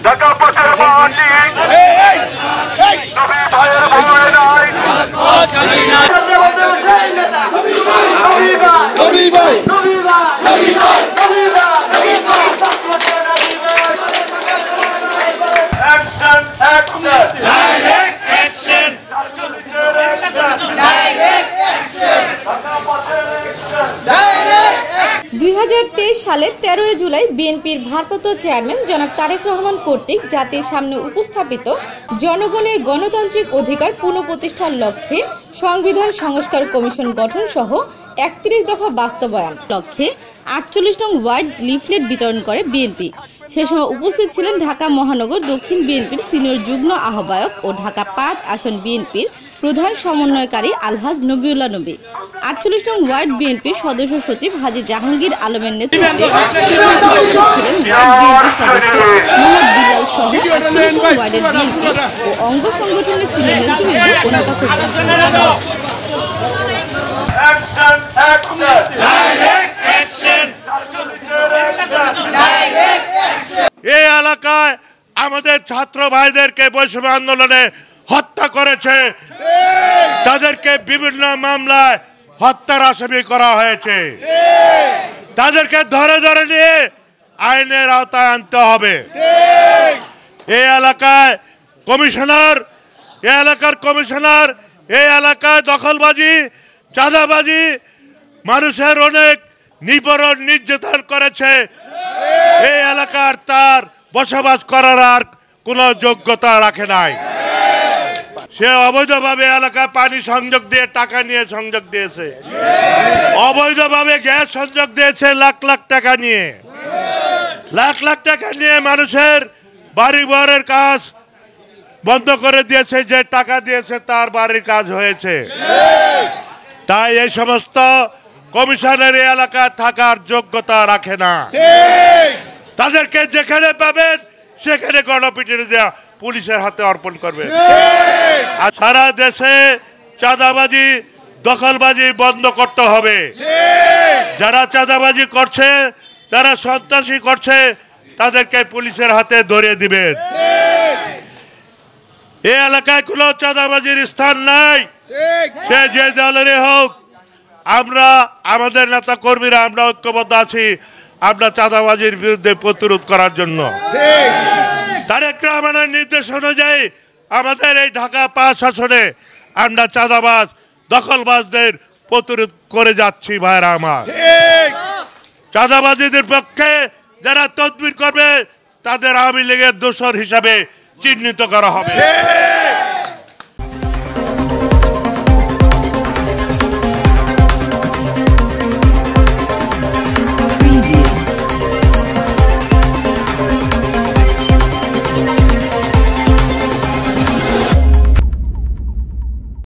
ঢাকা পাশের মাটি নবী ভাইয়ের ভয় নাই Action, action, direct action, direct action, 2023 সালের 13 জুলাই বিএনপির ভারপ্রাপ্ত চেয়ারম্যান জনাব তারেক রহমান কর্তৃক জাতির সামনে উপস্থাপিত জনগণের গণতান্ত্রিক অধিকার পুনঃপ্রতিষ্ঠার লক্ষ্যে সংবিধান সংস্কার কমিশন গঠন সহ 31 দফা বাস্তবায়ন লক্ষ্যে 48 নং ওয়ার্ড লিফলেট বিতরণ করে বিএনপি। সে সময় উপস্থিত ছিলেন ঢাকা মহানগর দক্ষিণ বিএনপির সিনিয়র যুগ্ম আহ্বায়ক ও ঢাকা 5 আসন বিএনপির প্রধান সমন্বয়কারী আলহাজ নবিউল্লাহ নবী। 48 নং ওয়ার্ড বিএনপির সদস্য সচিব হাজী জাহাঙ্গীর আলমের নেতৃত্বে ছিলেন ওয়ার্ড বিএনপির সদস্য মোহাম্মদ বিলাল সহ 48 নং ওয়ার্ডের বিএনপি ও অঙ্গ সংগঠনের সিনিয়র নেতৃবৃন্দ ও নেতাকর্মীরা। action, action, direct action, direct action. এই এলাকায় আমাদের ছাত্র ভাইদেরকে বৈষম্য আন্দোলনে হত্যা করেছে, তাদেরকে বিভিন্ন মামলায় হত্যার আসামি করা হয়েছে, তাদেরকে ধরে ধরে নিয়ে আইনের আওতায় আনতে হবে। এই এলাকায় কমিশনার, এই এলাকার কমিশনার এই এলাকায় দখলবাজি, চাঁদাবাজি, মানুষের অনেক নিপীড়ন নির্যাতন করেছে। এই এলাকার তার বসবাস করার আর কোনো যোগ্যতা রাখে নাই। সে অবৈধভাবে এলাকায় পানি সংযোগ দিয়ে টাকা নিয়ে সংযোগ দিয়েছে, অবৈধভাবে গ্যাস সংযোগ দিয়েছে লাখ লাখ টাকা নিয়ে, লাখ লাখ টাকা নিয়ে মানুষের বাড়ি ঘরের কাজ বন্ধ করে দিয়েছে। যে টাকা দিয়েছে তার বাড়ির কাজ হয়েছে। তাই এই সমস্ত কমিশনের এলাকায় থাকার যোগ্যতা রাখে না। তাদেরকে যেখানে পাবেন সেখানে গণপিটুনি দেওয়া পুলিশের হাতে অর্পণ করবে। আর সারা দেশে চাঁদাবাজি, দখলবাজি বন্ধ করতে হবে। যারা চাঁদাবাজি করছে, যারা সন্ত্রাসী করছে, তাদেরকে পুলিশের হাতে ধরিয়ে দিবেন। এই এলাকায় কোনো চাঁদাবাজির স্থান নাই, সে যে দলেরই হোক। আমরা আমাদের নেতা কর্মীরা আমরা ঐক্যবদ্ধ আছি, আমরা চাঁদাবাজির বিরুদ্ধে প্রতিরোধ করার জন্য। তারেক রহমানের নির্দেশ অনুযায়ী আমাদের এই ঢাকা 5 আসনে আমরা চাঁদাবাজ, দখলবাজদের প্রতিরোধ করে যাচ্ছি। ভাইরা আমার, চাঁদাবাজিদের পক্ষে যারা তদবির করবে তাদের আওয়ামী লীগের দোসর হিসাবে চিহ্নিত করা হবে।